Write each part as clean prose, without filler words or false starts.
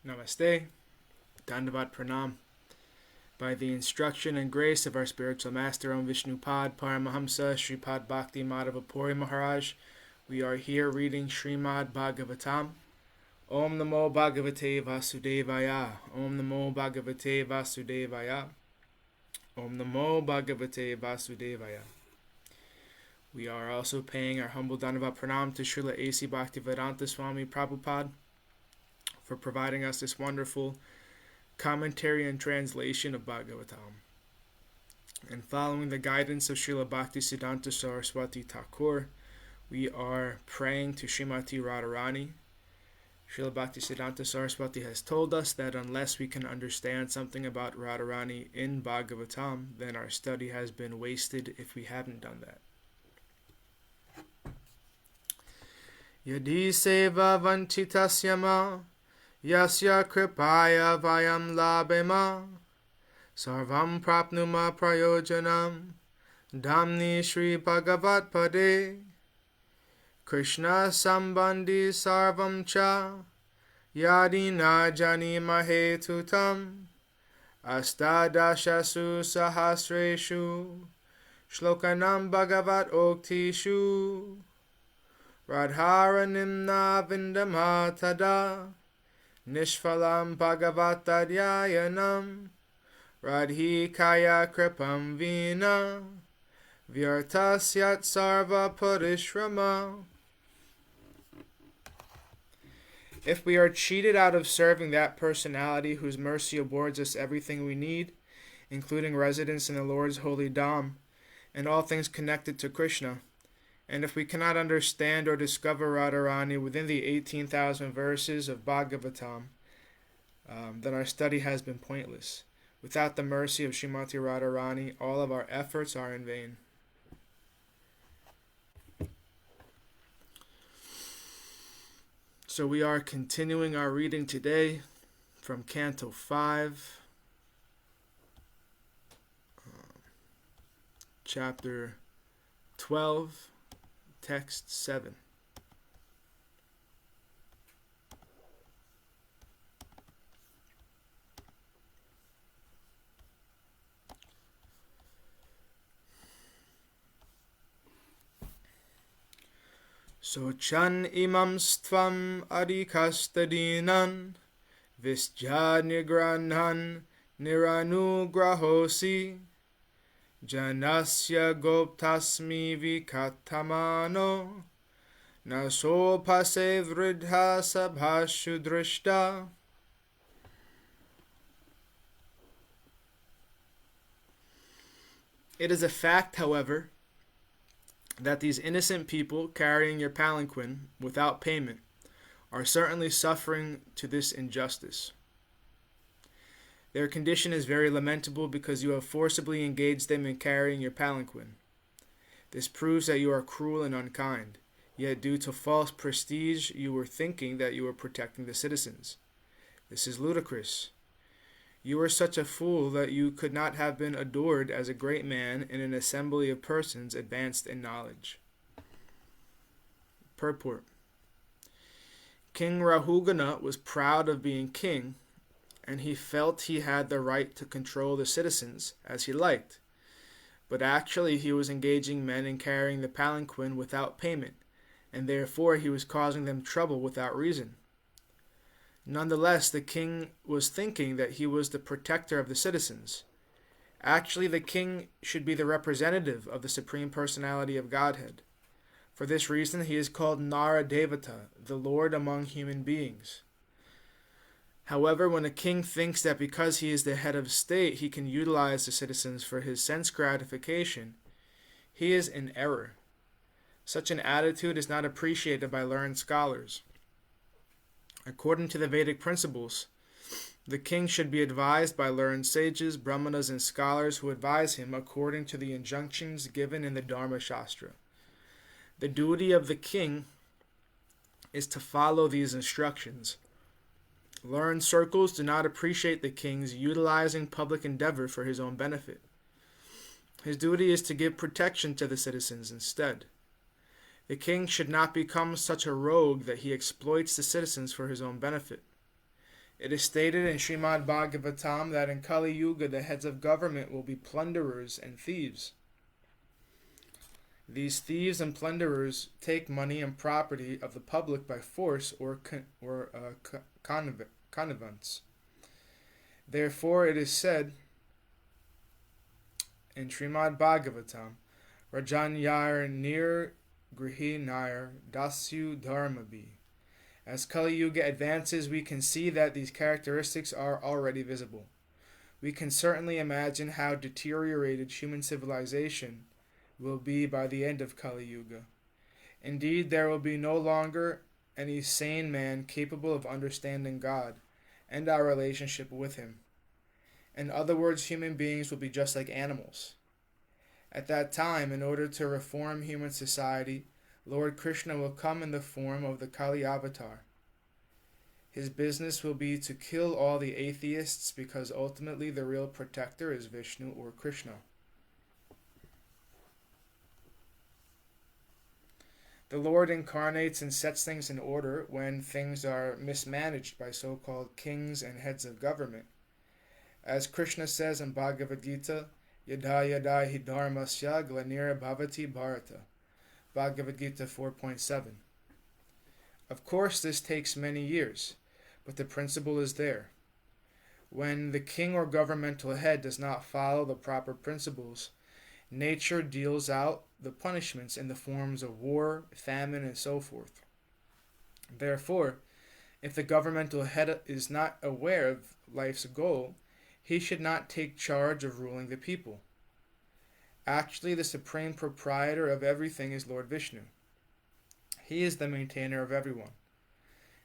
Namaste, Dandavat Pranam. By the instruction and grace of our spiritual master, Om Vishnupad Paramahamsa Sripad Bhakti Madhavapuri Mahārāja, we are here reading Srimad Bhagavatam. Om Namo Bhagavate Vasudevaya. Om Namo Bhagavate Vasudevaya. Om Namo Bhagavate Vasudevaya. We are also paying our humble Dandavat Pranam to Srila A.C. Bhaktivedanta Swami Prabhupada for providing us this wonderful commentary and translation of Bhagavatam. And following the guidance of Srila Bhaktisiddhanta Saraswati Thakur, we are praying to Śrīmatī Rādhārāṇī. Srila Bhaktisiddhanta Saraswati has told us that unless we can understand something about Radharani in Bhagavatam, then our study has been wasted if we haven't done that. Yadi sevā-vañcitāḥ yasyāḥ kṛpayā vayaṃ labhema sarvaṃ prāpnumaḥ prayojanaṃ dhāmni śrī-bhagavat pade Kṛṣṇa-sambandhi sarvaṃ ca Yadi na jānīmahe tutam Aṣṭādaśasu sahasreṣu shlokanam bhāgavat-oktiṣu Radhāraṇimna vindamātada Nishphalam bhāgavat yayinam Radhikaya kripam vina Vyartasyat sarva-pariśramaḥ. If we are cheated out of serving that personality whose mercy awards us everything we need, including residence in the Lord's holy dham and all things connected to Krishna, and if we cannot understand or discover Radharani within the 18,000 verses of Bhagavatam, then our study has been pointless. Without the mercy of Śrīmatī Rādhārāṇī, all of our efforts are in vain. So we are continuing our reading today from Canto 5, chapter 12, text 7. Sochan imam stvam adikastadinan visjadnigranhan niranugrahosi janasya goptasmi vikatamano nasopase vridha sabhashu drishta. It is a fact, however, that these innocent people carrying your palanquin without payment are certainly suffering to this injustice. Their condition is very lamentable because you have forcibly engaged them in carrying your palanquin. This proves that you are cruel and unkind, yet due to false prestige you were thinking that you were protecting the citizens. This is ludicrous. You are such a fool that you could not have been adored as a great man in an assembly of persons advanced in knowledge. Purport. King Rahūgaṇa was proud of being king, and he felt he had the right to control the citizens as he liked. But actually he was engaging men in carrying the palanquin without payment, and therefore he was causing them trouble without reason. Nonetheless, the king was thinking that he was the protector of the citizens. Actually, the king should be the representative of the Supreme Personality of Godhead. For this reason, he is called Nara-devata, the Lord among human beings. However, when a king thinks that because he is the head of state, he can utilize the citizens for his sense gratification, he is in error. Such an attitude is not appreciated by learned scholars. According to the Vedic principles, the king should be advised by learned sages, brahmanas, and scholars who advise him according to the injunctions given in the Dharma Shastra. The duty of the king is to follow these instructions. Learned circles do not appreciate the king's utilizing public endeavor for his own benefit. His duty is to give protection to the citizens instead. The king should not become such a rogue that he exploits the citizens for his own benefit. It is stated in Srimad Bhagavatam that in Kali Yuga the heads of government will be plunderers and thieves. These thieves and plunderers take money and property of the public by force or connivance. Therefore it is said in Srimad Bhagavatam, Rajanyar nir grihinayar dasyu dharmabhi. As Kali Yuga advances, we can see that these characteristics are already visible. We can certainly imagine how deteriorated human civilization will be by the end of Kali Yuga. Indeed, there will be no longer any sane man capable of understanding God and our relationship with Him. In other words, human beings will be just like animals. At that time, in order to reform human society, Lord Krishna will come in the form of the Kali Avatar. His business will be to kill all the atheists because ultimately the real protector is Vishnu or Krishna. The Lord incarnates and sets things in order when things are mismanaged by so-called kings and heads of government. As Krishna says in Bhagavad Gita, Yada yada hi dharmasya glanira bhavati Bharata. Bhagavad Gita 4.7. Of course, this takes many years, but the principle is there. When the king or governmental head does not follow the proper principles, nature deals out the punishments in the forms of war, famine, and so forth. Therefore, if the governmental head is not aware of life's goal, he should not take charge of ruling the people. Actually, the supreme proprietor of everything is Lord Vishnu. He is the maintainer of everyone.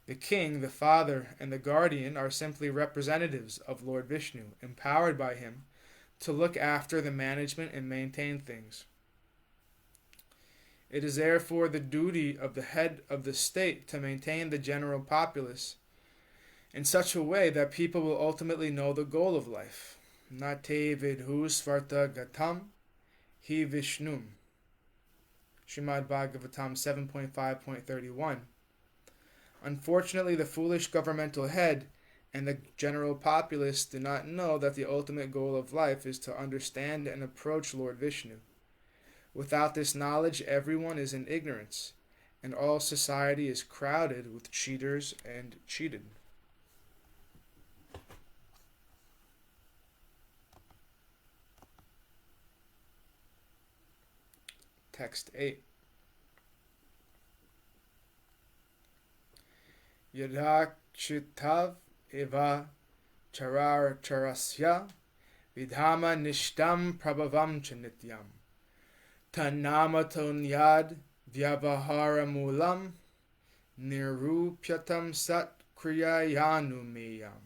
The king, the father, and the guardian are simply representatives of Lord Vishnu, empowered by him to look after the management and maintain things. It is therefore the duty of the head of the state to maintain the general populace in such a way that people will ultimately know the goal of life. Nate vidhu svarta gatam hi Vishnum. Srimad Bhagavatam 7.5.31. Unfortunately, the foolish governmental head and the general populace do not know that the ultimate goal of life is to understand and approach Lord Vishnu. Without this knowledge, everyone is in ignorance, and all society is crowded with cheaters and cheated. Text 8. Yada chitav eva charar charasya vidhama nishtam prabhavam chanityam tanamaton yad vyavahara mulam nirupyatam sat kriyayanumeyam.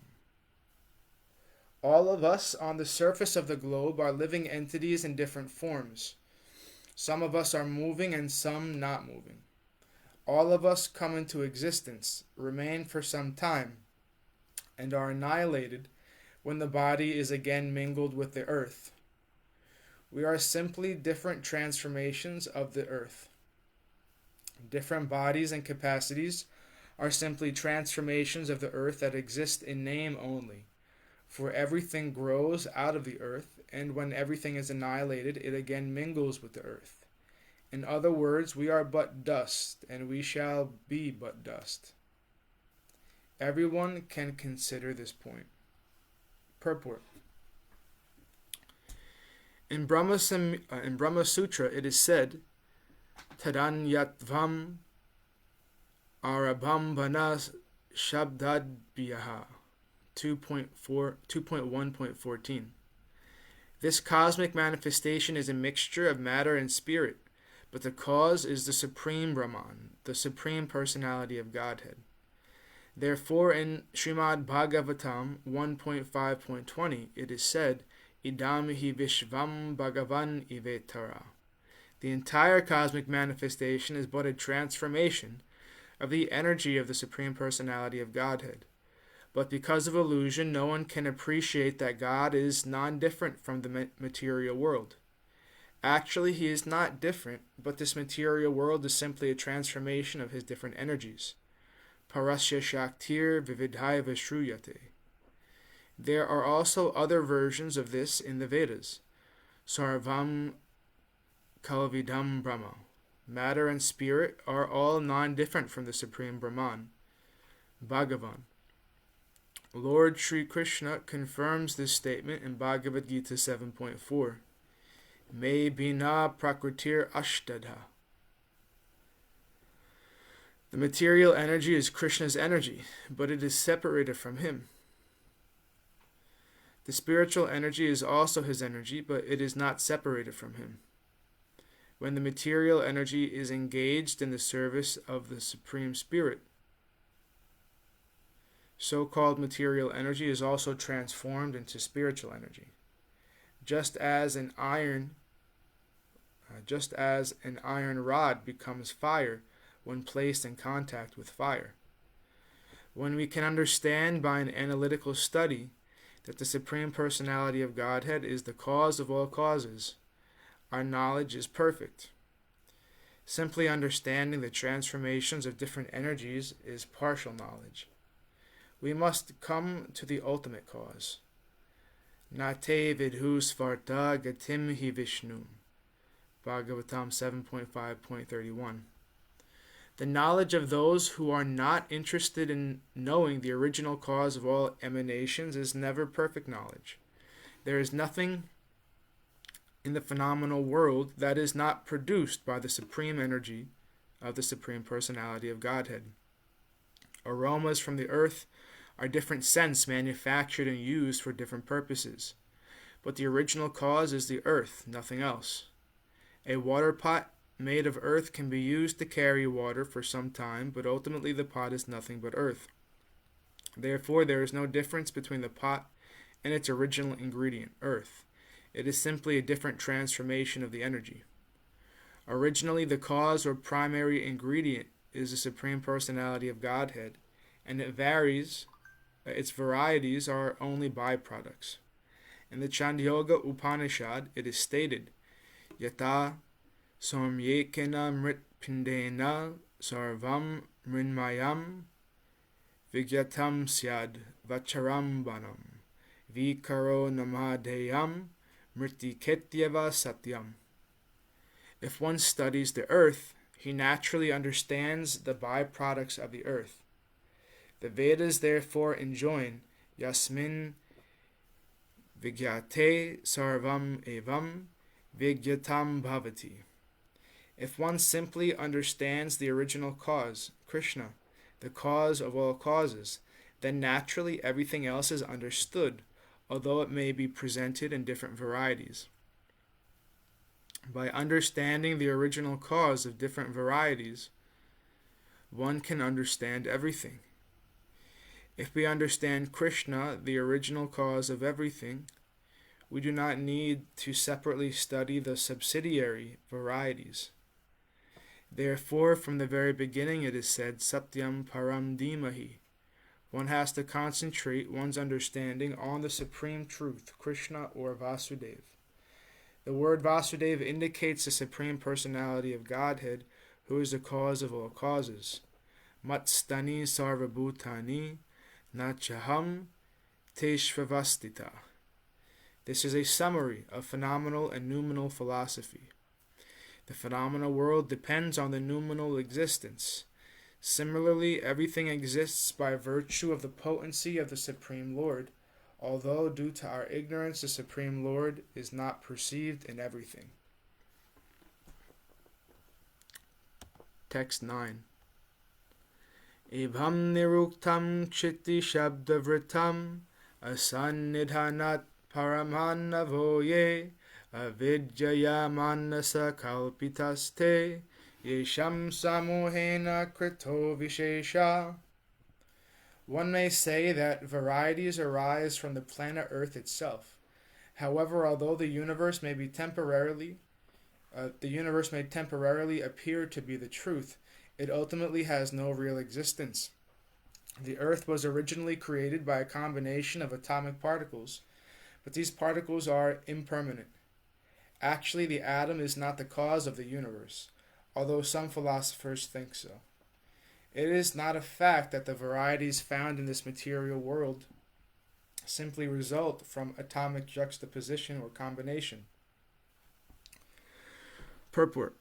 All of us on the surface of the globe are living entities in different forms. Some of us are moving and some not moving. All of us come into existence, remain for some time, and are annihilated when the body is again mingled with the earth. We are simply different transformations of the earth. Different bodies and capacities are simply transformations of the earth that exist in name only. For everything grows out of the earth, and when everything is annihilated, it again mingles with the earth. In other words, we are but dust, and we shall be but dust. Everyone can consider this point. Purport. In Brahma Sutra, it is said, Tadanyatvam arabhambana shabdadbhyaha 2.1.14. This cosmic manifestation is a mixture of matter and spirit, but the cause is the Supreme Brahman, the Supreme Personality of Godhead. Therefore, in Srimad Bhagavatam 1.5.20, it is said, Idam hi vishvam bhagavan ivetara. The entire cosmic manifestation is but a transformation of the energy of the Supreme Personality of Godhead. But because of illusion, no one can appreciate that God is non-different from the material world. Actually, he is not different, but this material world is simply a transformation of his different energies. parasya shaktir vividhaiva shruyate. There are also other versions of this in the Vedas. Sarvaṃ kalvidam Brahma. Matter and spirit are all non-different from the Supreme Brahman, Bhagavan. Lord Sri Krishna confirms this statement in Bhagavad Gita 7.4. Me bina prakritir Aṣṭada. The material energy is Krishna's energy, but it is separated from him. The spiritual energy is also his energy, but it is not separated from him. When the material energy is engaged in the service of the Supreme Spirit, so-called material energy is also transformed into spiritual energy. Just as an iron rod becomes fire when placed in contact with fire. When we can understand by an analytical study that the Supreme Personality of Godhead is the cause of all causes, our knowledge is perfect. Simply understanding the transformations of different energies is partial knowledge. We must come to the ultimate cause. Nate vidhu svarta gatim hi Vishnum. Bhagavatam 7.5.31. The knowledge of those who are not interested in knowing the original cause of all emanations is never perfect knowledge. There is nothing in the phenomenal world that is not produced by the supreme energy of the Supreme Personality of Godhead. Aromas from the earth are different scents manufactured and used for different purposes. But the original cause is the earth, nothing else. A water pot made of earth can be used to carry water for some time, but ultimately the pot is nothing but earth. Therefore, there is no difference between the pot and its original ingredient, earth. It is simply a different transformation of the energy. Originally, the cause or primary ingredient is the Supreme Personality of Godhead, and it varies. Its varieties are only byproducts. In the Chandogya Upanishad, it is stated, Yata somyekena mritpindena sarvam mrinmayam vigyatam syad vacharambanam vikaro namadeyam mritiketyeva satyam. If one studies the earth, he naturally understands the byproducts of the earth. The Vedas therefore enjoin yasmin vigyate sarvam evam vigyatam bhavati. If one simply understands the original cause, Krishna, the cause of all causes, then naturally everything else is understood, although it may be presented in different varieties. By understanding the original cause of different varieties, one can understand everything. If we understand Krishna, the original cause of everything, we do not need to separately study the subsidiary varieties. Therefore, from the very beginning it is said, Satyam Param Dhimahi. One has to concentrate one's understanding on the supreme truth, Krishna or Vasudeva. The word Vasudeva indicates the Supreme Personality of Godhead, who is the cause of all causes. Matstani sarva-bhutani nachaham teshvavastita. This is a summary of phenomenal and noumenal philosophy. The phenomenal world depends on the noumenal existence. Similarly, everything exists by virtue of the potency of the Supreme Lord, although due to our ignorance the Supreme Lord is not perceived in everything. Text 9. Ebham niruktam chitti shabdavritam asannidhanat paramhanavoye avidyaya manasa kalpitaste yesham samohena krito vishesha. One may say that varieties arise from the planet Earth itself. However, although the universe may temporarily appear to be the truth, it ultimately has no real existence. The Earth was originally created by a combination of atomic particles, but these particles are impermanent. Actually, the atom is not the cause of the universe, although some philosophers think so. It is not a fact that the varieties found in this material world simply result from atomic juxtaposition or combination. Purport.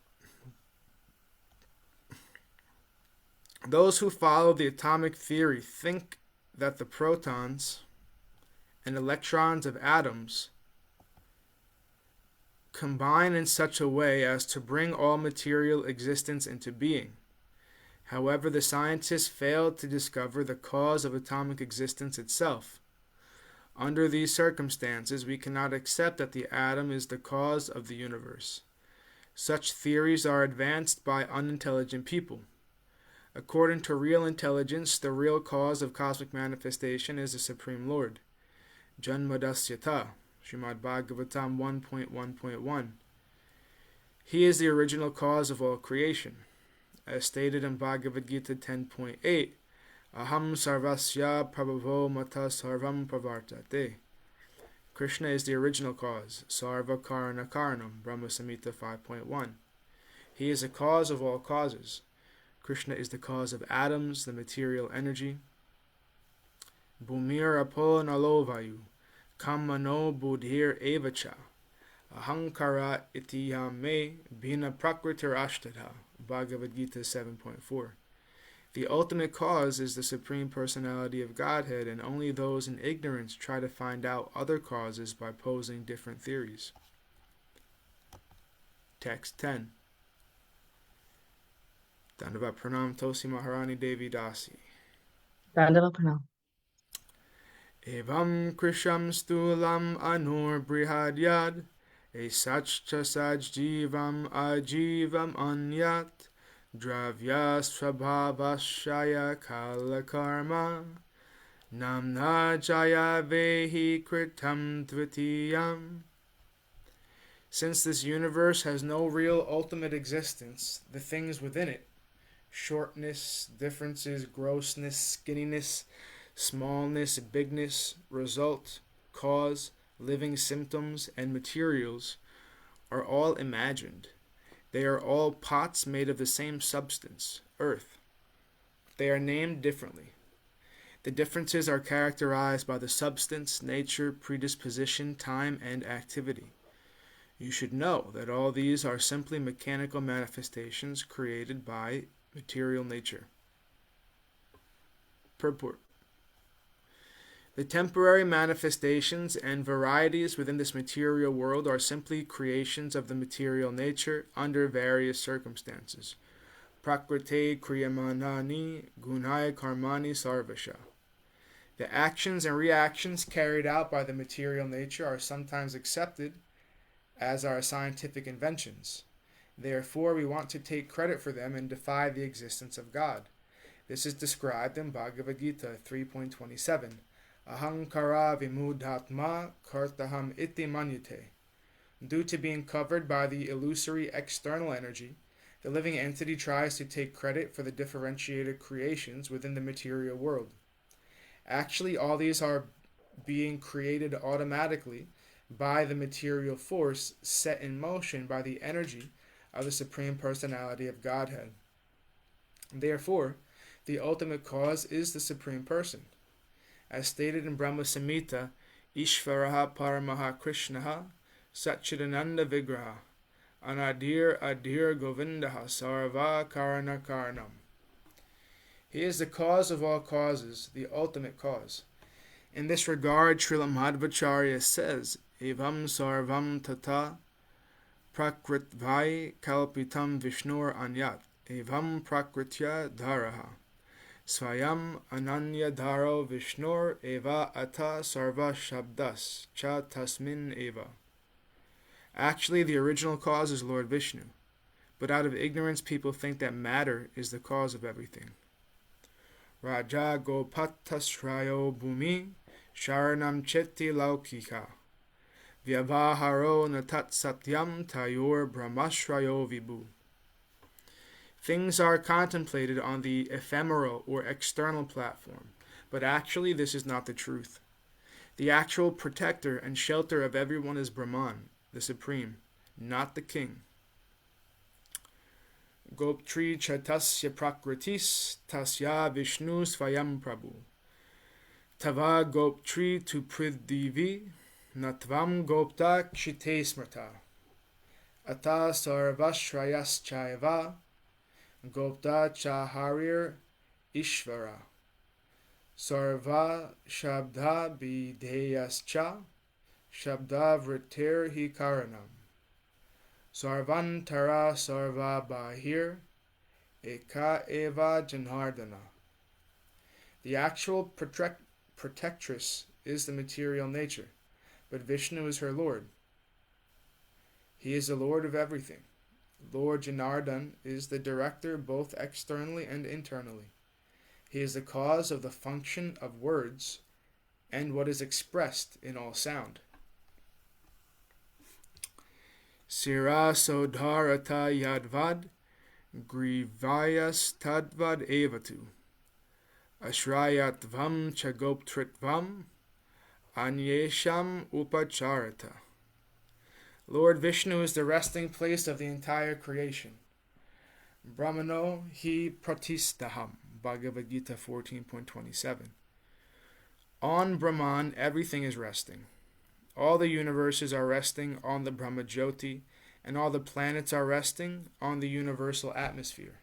Those who follow the atomic theory think that the protons and electrons of atoms combine in such a way as to bring all material existence into being. However, the scientists failed to discover the cause of atomic existence itself. Under these circumstances, we cannot accept that the atom is the cause of the universe. Such theories are advanced by unintelligent people. According to real intelligence, the real cause of cosmic manifestation is the Supreme Lord. Janmadasyata, Srimad Bhagavatam 1.1.1. He is the original cause of all creation. As stated in Bhagavad Gita 10.8, Aham sarvasya prabhavo mata sarvam pravartate. Krishna is the original cause, sarva karana karanam, Brahma Samhita 5.1. He is the cause of all causes. Krishna is the cause of atoms, the material energy. Bhumir apo nalo vayu, kammano buddhir evacha, ahankara itiyame bhina prakritir ashtadha, Bhagavad Gita 7.4. The ultimate cause is the Supreme Personality of Godhead, and only those in ignorance try to find out other causes by posing different theories. Text 10. Dandavat pranam tosi Mahārāṇī Devi Dasi. Dandavat pranam. Evam krisham stulam anur brihadyad, esachcha sajjivam ajivam anyat, dravya svabhavashaya kalakarma, namna jaya vehi kritam dvitiyam. Since this universe has no real ultimate existence, the things within it, shortness, differences, grossness, skinniness, smallness, bigness, result, cause, living symptoms, and materials, are all imagined. They are all pots made of the same substance, earth. They are named differently. The differences are characterized by the substance, nature, predisposition, time, and activity. You should know that all these are simply mechanical manifestations created by material nature. Purport. The temporary manifestations and varieties within this material world are simply creations of the material nature under various circumstances. Prakrite kriyamanani gunaya karmani sarvasha. The actions and reactions carried out by the material nature are sometimes accepted as our scientific inventions. Therefore, we want to take credit for them and defy the existence of God. This is described in Bhagavad Gita 3.27. Ahankara vimudhatma kartaham iti manyate. Due to being covered by the illusory external energy, the living entity tries to take credit for the differentiated creations within the material world. Actually, all these are being created automatically by the material force set in motion by the energy of the Supreme Personality of Godhead. Therefore, the ultimate cause is the Supreme Person. As stated in Brahma Samhita, Ishvaraha Paramaha Krishnaha Satchidananda Vigraha Anadir Adir Govindaha Sarva Karana Karanam. He is the cause of all causes, the ultimate cause. In this regard, Srila Madhvacharya says, Evam sarvam tata prakritvai kalpitam vishnur anyat, evam prakritya dharaha. Svayam ananya dharo vishnur eva ata sarva shabdas cha tasmin eva. Actually, the original cause is Lord Vishnu, but out of ignorance people think that matter is the cause of everything. Raja gopatasrayo bhumi sharanam cheti laukika vyavaharo natat satyam tayor brahmashrayo vibhu. Things are contemplated on the ephemeral or external platform, but actually this is not the truth. The actual protector and shelter of everyone is Brahman, the Supreme, not the king. Goptri chatasya prakritis tasya Vishnu svayam prabhu. Tava goptri tu pridhivi natvam gopta kshite smrta. Ata sarvashrayas-chaiva gopta chaharir ishvara. Sarva shabda bideyascha shabda vritir hi karanam. Sarvantara sarva bahir eka eva janardana. The actual protectress is the material nature, but Vishnu is her lord. He is the lord of everything. Lord Janardana is the director both externally and internally. He is the cause of the function of words and what is expressed in all sound. Sirasodharata yadvad grivayas tadvad evatu ashrayatvam chagoptritvam anyesham upacharata. Lord Vishnu is the resting place of the entire creation. Brahmano hi pratistaham. Bhagavad Gita 14.27. On Brahman, everything is resting. All the universes are resting on the Brahma Jyoti, and all the planets are resting on the universal atmosphere.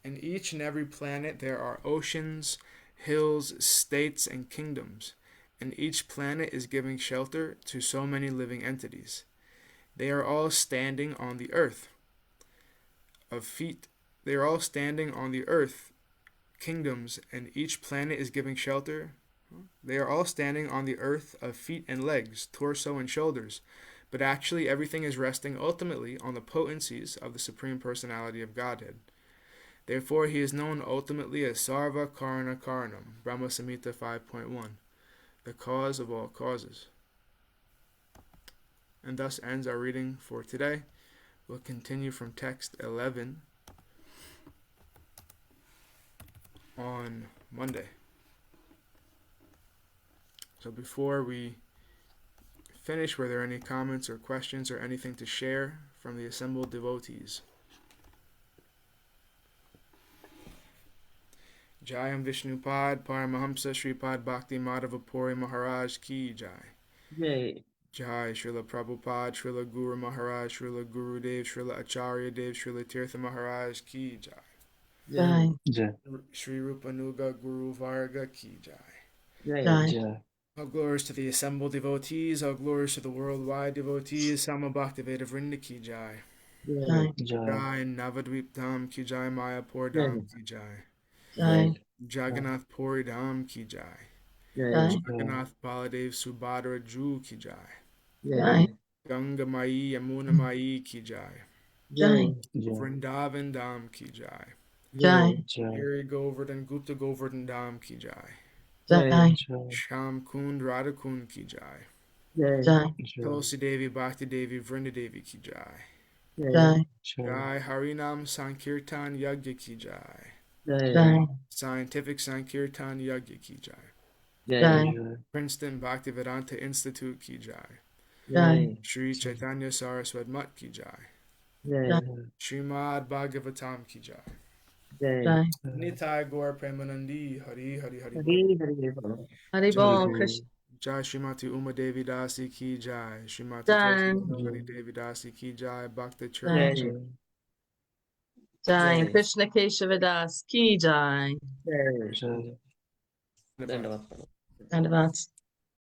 In each and every planet there are oceans, hills, states, and kingdoms, and each planet is giving shelter to so many living entities. They are all standing on the earth. They are all standing on the earth, kingdoms, and each planet is giving shelter. They are all standing on the earth of feet and legs, torso and shoulders, but actually everything is resting ultimately on the potencies of the Supreme Personality of Godhead. Therefore he is known ultimately as Sarva Karana Karanam, Brahma Samhita 5.1, the cause of all causes. And thus ends our reading for today. We'll continue from text 11 on Monday. So before we finish, were there any comments or questions or anything to share from the assembled devotees? Jayam Vishnupad Paramahamsa Shripad Bhakti Madhava Puri Mahārāja ki jai. Jai. Jai Srila Prabhupada, Srila Guru Mahārāja, Srila Gurudev, Srila Acharya Dev, Srila Tirtha Mahārāja ki jai. Jai. Jai. Sri Rupanuga Guru Varga ki jai. Jai. Jai. All glories to the assembled devotees, all glories to the worldwide devotees, Sama Bhaktiveda Vrinda ki jai. Jai. Jai. Jai Navadvip Dham ki jai, Mayapur Dham ki jai. Jai. Jagannath Puri Dham ki jai. Jai. Jagannath Baladev Subhadra Ju ki jai. Jai. Ganga Mai Yamuna Mai ki jai. Jai. Vrindavan Dham ki jai. Jai. Giri Govardhan Gupta Govardhan Dham ki jai. Jai. Sham Kund Radha Kund ki jai. Jai. Tulsi Devi Bhakti Devi Vrinda Devi ki jai. Jai. Jai Harinam Sankirtan Yagya ki jai. Jai. Scientific Sankirtan Yagya ki jai. Jai. Princeton Bhaktivedanta Institute ki jai. Jai. Sri Chaitanya Saraswat Mat ki jai. Jai. Srimad Bhagavatam ki jai. Jai. Nitai Gaur Premanandi Hari Hari Hari. Hari Bol Krishna. Jai Śrīmatī Uma Devi Dasi ki jai. Śrīmatī Jai. Tulsi Devi Dasi ki jai. Bhakta Jai. Church. Jai. Krishna Kesava Das ki jai. Jai. Dandavats.